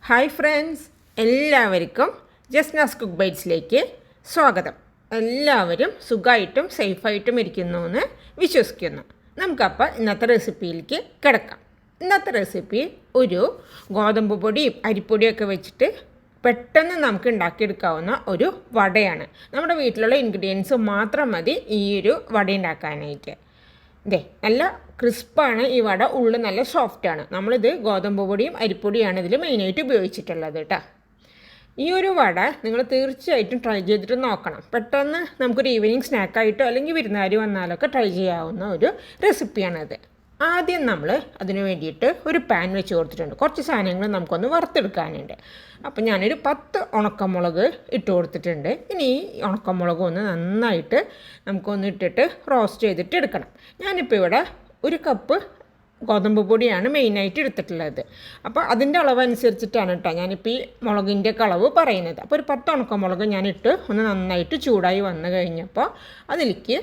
Hi friends, എല്ലാവർക്കും ജസ്നാസ് കുക്ക്ബൈറ്റ്സിലേക്ക് സ്വാഗതം. എല്ലാവരും സുഖമായിട്ടും സേഫായിട്ടും ഇരിക്കുന്നു എന്ന് വിശ്വസിക്കുന്നു. നമുക്കപ്പോൾ ഇന്നത്തെ റെസിപ്പിയിലേക്ക് കിടക്കാം. ഇന്നത്തെ റെസിപ്പി ഒരു ഗോതമ്പ് പൊടിയും അരിപ്പൊടിയൊക്കെ വെച്ചിട്ട് പെട്ടെന്ന് നമുക്ക് ഉണ്ടാക്കിയെടുക്കാവുന്ന ഒരു വടയാണ്. നമ്മുടെ വീട്ടിലുള്ള ഇൻഗ്രീഡിയൻസ് മാത്രം മതി ഈ ഒരു വട ഉണ്ടാക്കാനായിട്ട്. നല്ല ക്രിസ്പാണ് ഈ വട, ഉള്ളിൽ നല്ല സോഫ്റ്റാണ്. നമ്മളിത് ഗോതമ്പ് പൊടിയും അരിപ്പൊടിയാണ് ഇതിൽ മെയിനായിട്ട് ഉപയോഗിച്ചിട്ടുള്ളത് കേട്ടോ. ഈ ഒരു വട നിങ്ങൾ തീർച്ചയായിട്ടും ട്രൈ ചെയ്തിട്ട് നോക്കണം. പെട്ടെന്ന് നമുക്കൊരു ഈവനിങ് സ്നാക്കായിട്ടോ അല്ലെങ്കിൽ വിരുന്നുകാർ വന്നാലൊക്കെ ട്രൈ ചെയ്യാവുന്ന ഒരു റെസിപ്പിയാണിത്. ആദ്യം നമ്മൾ അതിന് വേണ്ടിയിട്ട് ഒരു പാൻ വെച്ച് കൊടുത്തിട്ടുണ്ട്. കുറച്ച് സാധനങ്ങൾ നമുക്കൊന്ന് വറുത്തെടുക്കാനുണ്ട്. അപ്പോൾ ഞാനൊരു 10 ഉണക്കമുളക് ഇട്ട് കൊടുത്തിട്ടുണ്ട്. ഇനി ഈ ഉണക്കമുളക് ഒന്ന് നന്നായിട്ട് നമുക്കൊന്ന് ഇട്ടിട്ട് റോസ്റ്റ് ചെയ്തിട്ട് എടുക്കണം. ഞാനിപ്പോൾ ഇവിടെ 1 കപ്പ് ഗോതമ്പ് പൊടിയാണ് മെയിനായിട്ട് എടുത്തിട്ടുള്ളത്. അപ്പോൾ അതിൻ്റെ അളവനുസരിച്ചിട്ടാണ് കേട്ടോ ഞാനിപ്പോൾ ഈ മുളകിൻ്റെ അളവ് പറയുന്നത്. അപ്പോൾ ഒരു 10 ഉണക്കമുളക് ഞാനിട്ട് ഒന്ന് നന്നായിട്ട് ചൂടായി വന്നു കഴിഞ്ഞപ്പോൾ അതിലേക്ക്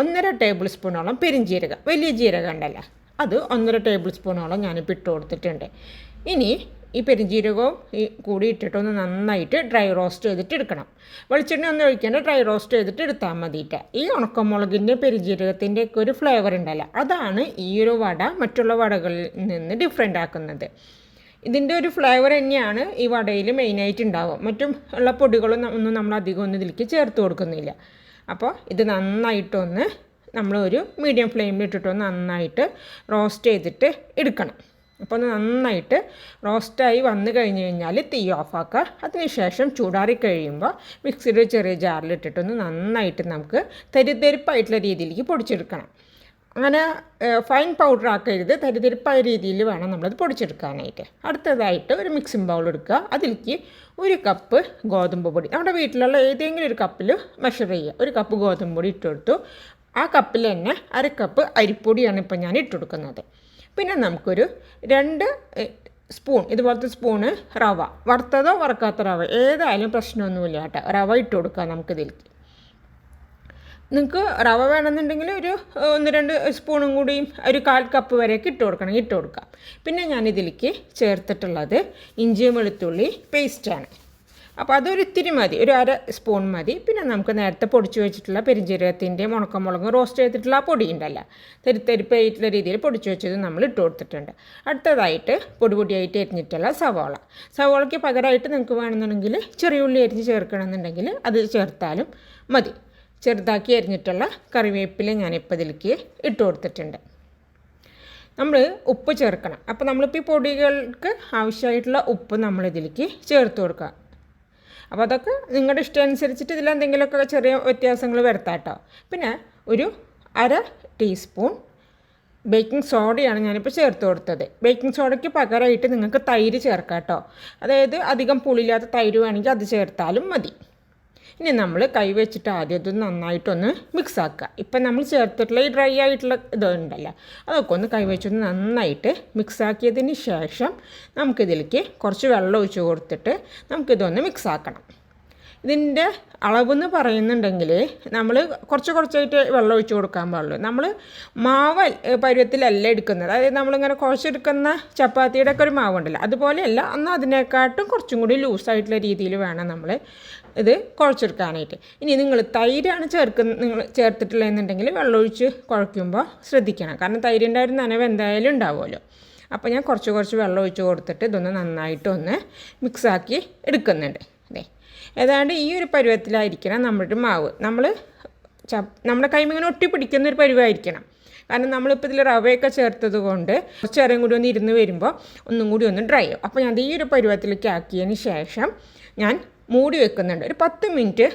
1.5 ടേബിൾ സ്പൂണോളം പെരിഞ്ജീരകം, വലിയ ജീരകം ഉണ്ടല്ലോ, അത് 1.5 ടേബിൾ സ്പൂണോളം ഞാനിപ്പോൾ ഇട്ട് കൊടുത്തിട്ടുണ്ട്. ഇനി ഈ പെരിഞ്ജീരകവും കൂടി ഇട്ടിട്ടൊന്ന് നന്നായിട്ട് ഡ്രൈ റോസ്റ്റ് ചെയ്തിട്ട് എടുക്കണം. വെളിച്ചെണ്ണ ഒന്നും ഒഴിക്കാണ്ട് ഡ്രൈ റോസ്റ്റ് ചെയ്തിട്ട് എടുത്താൽ മതിയിട്ട്. ഈ ഉണക്കമുളകിൻ്റെ പെരിഞ്ജീരകത്തിൻ്റെ ഒക്കെ ഒരു ഫ്ലേവർ ഉണ്ടല്ലോ, അതാണ് ഈ ഒരു വട മറ്റുള്ള വടകളിൽ നിന്ന് ഡിഫറെൻ്റ് ആക്കുന്നത്. ഇതിൻ്റെ ഒരു ഫ്ലേവർ തന്നെയാണ് ഈ വടയിൽ മെയിനായിട്ട് ഉണ്ടാവും. മറ്റും ഉള്ള പൊടികളും ഒന്നും നമ്മൾ അധികം ഒന്നും ഇതിലേക്ക് ചേർത്ത് കൊടുക്കുന്നില്ല. അപ്പോൾ ഇത് നന്നായിട്ടൊന്ന് നമ്മളൊരു മീഡിയം ഫ്ലെയിമിൽ ഇട്ടിട്ടൊന്ന് നന്നായിട്ട് റോസ്റ്റ് ചെയ്തിട്ട് എടുക്കണം. അപ്പോൾ ഒന്ന് നന്നായിട്ട് റോസ്റ്റായി വന്നു കഴിഞ്ഞ് കഴിഞ്ഞാൽ തീ ഓഫാക്കുക. അതിനുശേഷം ചൂടാറി കഴിയുമ്പോൾ മിക്സിയുടെ ചെറിയ ജാറിലിട്ടിട്ടൊന്ന് നന്നായിട്ട് നമുക്ക് തരിതരിപ്പായിട്ടുള്ള രീതിയിലേക്ക് പൊടിച്ചെടുക്കണം. അങ്ങനെ ഫൈൻ പൗഡർ ആക്കരുത്, തരിതരിപ്പായ രീതിയിൽ വേണം നമ്മളത് പൊടിച്ചെടുക്കാനായിട്ട്. അടുത്തതായിട്ട് ഒരു മിക്സിംഗ് ബൗൾ എടുക്കുക. അതിലേക്ക് 1 കപ്പ് ഗോതമ്പ് പൊടി, നമ്മുടെ വീട്ടിലുള്ള ഏതെങ്കിലും ഒരു കപ്പിൽ മെഷർ ചെയ്യുക. 1 കപ്പ് ഗോതമ്പ് പൊടി ഇട്ട് കൊടുത്തു. ആ കപ്പിൽ തന്നെ 1/2 കപ്പ് അരിപ്പൊടിയാണ് ഇപ്പോൾ ഞാൻ ഇട്ട് കൊടുക്കുന്നത്. പിന്നെ നമുക്കൊരു 2 സ്പൂൺ ഇതുപോലത്തെ സ്പൂണ് റവ, വറുത്തതോ വറുക്കാത്ത റവ ഏതായാലും പ്രശ്നമൊന്നുമില്ല കേട്ടോ. റവ ഇട്ട് കൊടുക്കുക നമുക്കിതിലേക്ക്. നിങ്ങൾക്ക് റവ വേണമെന്നുണ്ടെങ്കിൽ ഒരു 1-2 സ്പൂണും കൂടിയും ഒരു 1/4 കപ്പ് വരെയൊക്കെ ഇട്ട് കൊടുക്കാം. പിന്നെ ഞാനിതിലേക്ക് ചേർത്തിട്ടുള്ളത് ഇഞ്ചി വെളുത്തുള്ളി പേസ്റ്റാണ്. അപ്പോൾ അതൊരു ഇത്തിരി മതി, ഒരു 1/2 സ്പൂൺ മതി. പിന്നെ നമുക്ക് നേരത്തെ പൊടിച്ച് വെച്ചിട്ടുള്ള പെരിഞ്ജീരകത്തിൻ്റെ ഉണക്കമുളകും റോസ്റ്റ് ചെയ്തിട്ടുള്ള ആ പൊടി ഉണ്ടല്ലോ, തരിത്തരിപ്പായിട്ടുള്ള രീതിയിൽ പൊടിച്ച് വെച്ചത് നമ്മൾ ഇട്ട് കൊടുത്തിട്ടുണ്ട്. അടുത്തതായിട്ട് പൊടിയായിട്ട് എരിഞ്ഞിട്ടുള്ള സവാളയ്ക്ക് പകരമായിട്ട് നിങ്ങൾക്ക് വേണമെന്നുണ്ടെങ്കിൽ ചെറിയ ഉള്ളി അരിഞ്ഞ് ചേർക്കണമെന്നുണ്ടെങ്കിൽ അത് ചേർത്താലും മതി. ചെറുതാക്കി അരിഞ്ഞിട്ടുള്ള കറിവേപ്പില ഞാനിപ്പോൾ ഇതിലേക്ക് ഇട്ട് കൊടുത്തിട്ടുണ്ട്. നമ്മൾ ഉപ്പ് ചേർക്കണം. അപ്പോൾ നമ്മളിപ്പോൾ ഈ പൊടികൾക്ക് ആവശ്യമായിട്ടുള്ള ഉപ്പ് നമ്മളിതിലേക്ക് ചേർത്ത് കൊടുക്കുക. അപ്പോൾ അതൊക്കെ നിങ്ങളുടെ ഇഷ്ടം അനുസരിച്ചിട്ട് ഇതിലെന്തെങ്കിലുമൊക്കെ ചെറിയ വ്യത്യാസങ്ങൾ വരുത്താം കേട്ടോ. പിന്നെ ഒരു 1/2 ടീസ്പൂൺ ബേക്കിംഗ് സോഡയാണ് ഞാനിപ്പോൾ ചേർത്ത് കൊടുത്തത്. ബേക്കിംഗ് സോഡയ്ക്ക് പകരമായിട്ട് നിങ്ങൾക്ക് തൈര് ചേർക്കാം കേട്ടോ. അതായത് അധികം പുളിയില്ലാത്ത തൈര് വേണമെങ്കിൽ അത് ചേർത്താലും മതി. ഇനി നമ്മൾ കൈ വെച്ചിട്ട് ആദ്യം ഇത് നന്നായിട്ടൊന്ന് മിക്സ് ആക്കുക. ഇപ്പം നമ്മൾ ചേർത്തിട്ടുള്ള ഈ ഡ്രൈ ആയിട്ടുള്ള ഇതുണ്ടല്ലോ, അതൊക്കെ ഒന്ന് കൈ വെച്ചൊന്ന് നന്നായിട്ട് മിക്സ് ആക്കിയതിന് ശേഷം നമുക്കിതിലേക്ക് കുറച്ച് വെള്ളം ഒഴിച്ച് കൊടുത്തിട്ട് നമുക്കിതൊന്ന് മിക്സ് ആക്കണം. ഇതിൻ്റെ അളവെന്ന് പറയുന്നുണ്ടെങ്കിൽ നമ്മൾ കുറച്ചായിട്ട് വെള്ളം ഒഴിച്ച് കൊടുക്കാൻ പാടുള്ളൂ. നമ്മൾ മാവ് പരുവത്തിലല്ല എടുക്കുന്നത്. അതായത് നമ്മളിങ്ങനെ കുഴച്ചെടുക്കുന്ന ചപ്പാത്തിയുടെ ഒക്കെ ഒരു മാവുണ്ടല്ലോ, അതുപോലെയല്ല. എന്നാൽ അതിനെക്കാട്ടും കുറച്ചും കൂടി ലൂസായിട്ടുള്ള രീതിയിൽ വേണം നമ്മൾ ഇത് കുഴച്ചെടുക്കാനായിട്ട്. ഇനി നിങ്ങൾ തൈരാണ് നിങ്ങൾ ചേർത്തിട്ടുള്ളതെന്നുണ്ടെങ്കിൽ വെള്ളമൊഴിച്ച് കുഴയ്ക്കുമ്പോൾ ശ്രദ്ധിക്കണം. കാരണം തൈരിൻ്റെ ഒരു നനവ് എന്തായാലും ഉണ്ടാവുമല്ലോ. അപ്പോൾ ഞാൻ കുറച്ച് വെള്ളം ഒഴിച്ച് കൊടുത്തിട്ട് ഇതൊന്ന് നന്നായിട്ടൊന്ന് മിക്സാക്കി എടുക്കുന്നുണ്ട്. ഏതാണ്ട് ഈ ഒരു പരുവത്തിലായിരിക്കണം നമ്മുടെ മാവ്. നമ്മുടെ കൈമിങ്ങനെ ഒട്ടിപ്പിടിക്കുന്നൊരു പരുവായിരിക്കണം. കാരണം നമ്മളിപ്പോൾ ഇതിൽ റവയൊക്കെ ചേർത്തത് കൊണ്ട് കുറച്ച് നേരം കൂടി ഒന്ന് ഇരുന്ന് വരുമ്പോൾ ഒന്നും കൂടി ഒന്ന് ഡ്രൈ ആവും. അപ്പോൾ ഞാൻ ഈ ഒരു പരുവത്തിലേക്ക് ആക്കിയതിന് ശേഷം ഞാൻ മൂടി വെക്കുന്നുണ്ട്. ഒരു 10 മിനിറ്റ്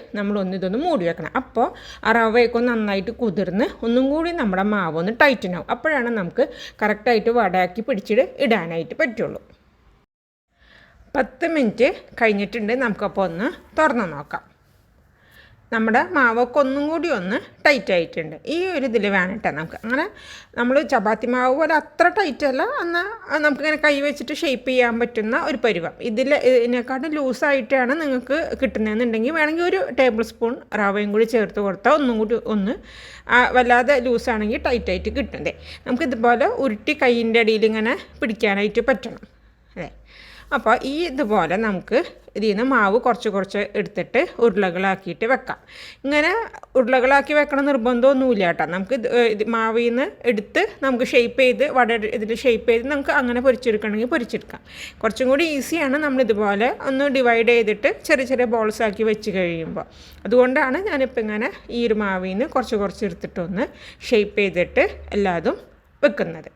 ഇതൊന്ന് മൂടി വെക്കണം. അപ്പോൾ ആ റവയൊക്കെ നന്നായിട്ട് കുതിർന്ന് ഒന്നും കൂടി നമ്മുടെ മാവ് ഒന്ന് ടൈറ്റനാവും. അപ്പോഴാണ് നമുക്ക് കറക്റ്റായിട്ട് വടയാക്കി പിടിച്ചിട്ട് ഇടാനായിട്ട് പറ്റുള്ളൂ. 10 മിനിറ്റ് കഴിഞ്ഞിട്ടുണ്ട്. നമുക്കപ്പോൾ ഒന്ന് തുറന്ന് നോക്കാം. നമ്മുടെ മാവൊക്കെ ഒന്നും കൂടി ഒന്ന് ടൈറ്റ് ആയിട്ടുണ്ട്. ഈ ഒരു ഇതിൽ വേണം കേട്ടോ നമുക്ക്. അങ്ങനെ നമ്മൾ ചപ്പാത്തി മാവ് പോലെ അത്ര ടൈറ്റ് അല്ല, എന്നാൽ നമുക്കിങ്ങനെ കൈ വെച്ചിട്ട് ഷേപ്പ് ചെയ്യാൻ പറ്റുന്ന ഒരു പരുവം. ഇതിനെക്കാട്ടും ലൂസായിട്ടാണ് നിങ്ങൾക്ക് കിട്ടുന്നതെന്നുണ്ടെങ്കിൽ വേണമെങ്കിൽ 1 ടേബിൾ സ്പൂൺ റവയും കൂടി ചേർത്ത് കൊടുത്താൽ ഒന്നും കൂടി വല്ലാതെ ലൂസാണെങ്കിൽ ടൈറ്റായിട്ട് കിട്ടുന്നത്. നമുക്കിതുപോലെ ഉരുട്ടി കൈയിൻ്റെ അടിയിൽ ഇങ്ങനെ പിടിക്കാനായിട്ട് പറ്റണം. അതെ, അപ്പോൾ ഇതുപോലെ നമുക്ക് ഇതിൽ നിന്ന് മാവ് കുറച്ച് എടുത്തിട്ട് ഉരുളകളാക്കിയിട്ട് വെക്കാം. ഇങ്ങനെ ഉരുളകളാക്കി വെക്കണം നിർബന്ധമൊന്നുമില്ല കേട്ടോ. നമുക്ക് മാവിൽ നിന്ന് എടുത്ത് നമുക്ക് ഷേപ്പ് ചെയ്ത് ഇതിൽ ഷേപ്പ് ചെയ്ത് നമുക്ക് അങ്ങനെ പൊരിച്ചെടുക്കണമെങ്കിൽ പൊരിച്ചെടുക്കാം. കുറച്ചും കൂടി ഈസിയാണ് നമ്മളിതുപോലെ ഒന്ന് ഡിവൈഡ് ചെയ്തിട്ട് ചെറിയ ബോൾസ് ആക്കി വെച്ച് കഴിയുമ്പോൾ. അതുകൊണ്ടാണ് ഞാനിപ്പോൾ ഇങ്ങനെ ഈ ഒരു മാവിൽ നിന്ന് കുറച്ച് എടുത്തിട്ടൊന്ന് ഷേപ്പ് ചെയ്തിട്ട് എല്ലാതും വെക്കുന്നത്.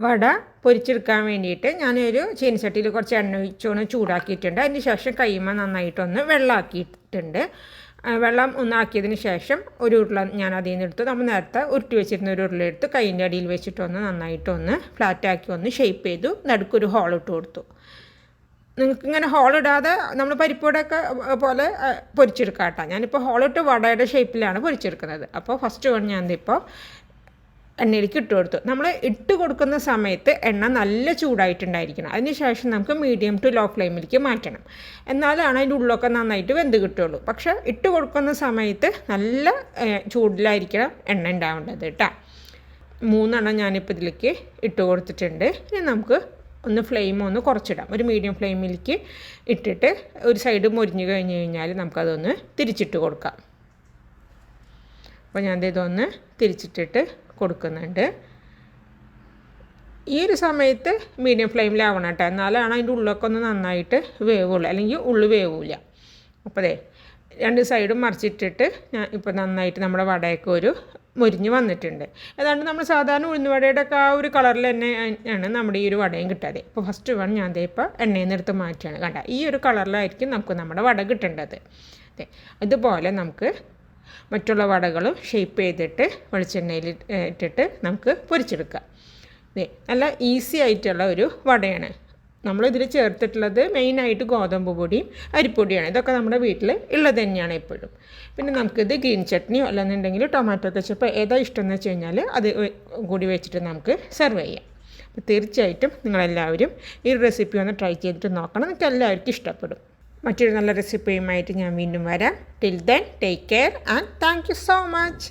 വട പൊരിച്ചെടുക്കാൻ വേണ്ടിയിട്ട് ഞാനൊരു ചീനച്ചട്ടിയിൽ കുറച്ച് എണ്ണ ഒഴിച്ചൊന്ന് ചൂടാക്കിയിട്ടുണ്ട്. അതിന് ശേഷം കൈമ നന്നായിട്ടൊന്ന് വെള്ളമാക്കിയിട്ടുണ്ട്. വെള്ളം ഒന്നാക്കിയതിന് ശേഷം ഒരു ഉരുള ഞാൻ അതിൽ നിന്ന് എടുത്ത് നമ്മൾ നേരത്തെ ഉരുട്ടി വെച്ചിരുന്ന ഒരു ഉരുള എടുത്ത് കൈയിൻ്റെ അടിയിൽ വെച്ചിട്ടൊന്ന് നന്നായിട്ടൊന്ന് ഫ്ലാറ്റാക്കി ഒന്ന് ഷേപ്പ് ചെയ്തു. നടുക്കൊരു ഹോൾ ഇട്ട് കൊടുത്തു. നിങ്ങൾക്കിങ്ങനെ ഹോളിടാതെ നമ്മൾ പരിപ്പുവടയൊക്കെ പോലെ പൊരിച്ചെടുക്കാം കേട്ടോ. ഞാനിപ്പോൾ ഹോളിട്ട് വടയുടെ ഷേപ്പിലാണ് പൊരിച്ചെടുക്കുന്നത്. അപ്പോൾ ഫസ്റ്റ് ഞാനിപ്പോൾ എണ്ണയിലേക്ക് ഇട്ട് കൊടുത്തു. നമ്മൾ ഇട്ട് കൊടുക്കുന്ന സമയത്ത് എണ്ണ നല്ല ചൂടായിട്ടുണ്ടായിരിക്കണം. അതിന് ശേഷം നമുക്ക് മീഡിയം ടു ലോ ഫ്ലെയിമിലേക്ക് മാറ്റണം. എന്നാലാണ് അതിൻ്റെ ഉള്ളൊക്കെ നന്നായിട്ട് വെന്ത് കിട്ടുള്ളൂ. പക്ഷേ ഇട്ട് കൊടുക്കുന്ന സമയത്ത് നല്ല ചൂടിലായിരിക്കണം എണ്ണ ഉണ്ടാവേണ്ടത് കേട്ടോ. 3 എണ്ണം ഞാനിപ്പോൾ ഇതിലേക്ക് ഇട്ട് കൊടുത്തിട്ടുണ്ട്. ഇനി നമുക്ക് ഫ്ലെയിം കുറച്ചിടാം. ഒരു മീഡിയം ഫ്ലെയിമിലേക്ക് ഇട്ടിട്ട് ഒരു സൈഡ് മൊരിഞ്ഞ് കഴിഞ്ഞ് കഴിഞ്ഞാൽ നമുക്കതൊന്ന് തിരിച്ചിട്ട് കൊടുക്കാം. അപ്പോൾ ഇതൊന്ന് തിരിച്ചിട്ടിട്ട് കൊടുക്കുന്നുണ്ട്. ഈ ഒരു സമയത്ത് മീഡിയം ഫ്ലെയിമിലാവണം കേട്ടോ. എന്നാലാണ് അതിൻ്റെ ഉള്ളൊക്കെ ഒന്ന് നന്നായിട്ട് വേവുള്ളൂ, അല്ലെങ്കിൽ ഉള്ളു വേവില്ല. അപ്പോൾ 2 സൈഡും മറിച്ചിട്ടിട്ട് ഞാൻ ഇപ്പോൾ നന്നായിട്ട് നമ്മുടെ വടയൊക്കെ ഒരു മൊരിഞ്ഞ് വന്നിട്ടുണ്ട്. ഏതാണ്ട് നമ്മൾ സാധാരണ ഉഴുന്നുവടയുടെ ഒക്കെ ആ ഒരു കളറിൽ തന്നെയാണ് നമ്മുടെ ഈ ഒരു വടയും കിട്ടാതെ. ഇപ്പോൾ ഫസ്റ്റ് ഞാൻ ഇപ്പോൾ എണ്ണയിൽ നിന്ന് എടുത്ത് മാറ്റുകയാണ്. കണ്ട ഈ ഒരു കളറിലായിരിക്കും നമുക്ക് നമ്മുടെ വട കിട്ടേണ്ടത്. ഇതുപോലെ നമുക്ക് മറ്റുള്ള വടകളും ഷേപ്പ് ചെയ്തിട്ട് വെളിച്ചെണ്ണയിൽ ഇട്ടിട്ട് നമുക്ക് പൊരിച്ചെടുക്കാം. നല്ല ഈസി ആയിട്ടുള്ള ഒരു വടയാണ്. നമ്മളിതിൽ ചേർത്തിട്ടുള്ളത് മെയിനായിട്ട് ഗോതമ്പ് പൊടിയും അരിപ്പൊടിയാണ്. ഇതൊക്കെ നമ്മുടെ വീട്ടിൽ ഉള്ളത് തന്നെയാണ് എപ്പോഴും. പിന്നെ നമുക്കിത് ഗ്രീൻ ചട്നിയോ അല്ലെന്നുണ്ടെങ്കിൽ ടൊമാറ്റോ കെച്ചപ്പ് ഏതാ ഇഷ്ടം എന്ന് വെച്ച് കഴിഞ്ഞാൽ അത് കൂടി വെച്ചിട്ട് നമുക്ക് സെർവ് ചെയ്യാം. അപ്പോൾ തീർച്ചയായിട്ടും നിങ്ങളെല്ലാവരും ഈ റെസിപ്പി ഒന്ന് ട്രൈ ചെയ്തിട്ട് നോക്കണം. നിങ്ങൾക്ക് എല്ലാവർക്കും ഇഷ്ടപ്പെടും. മറ്റൊരു നല്ല റെസിപ്പിയുമായിട്ട് ഞാൻ വീണ്ടും വരാം. Till then take care and thank you so much.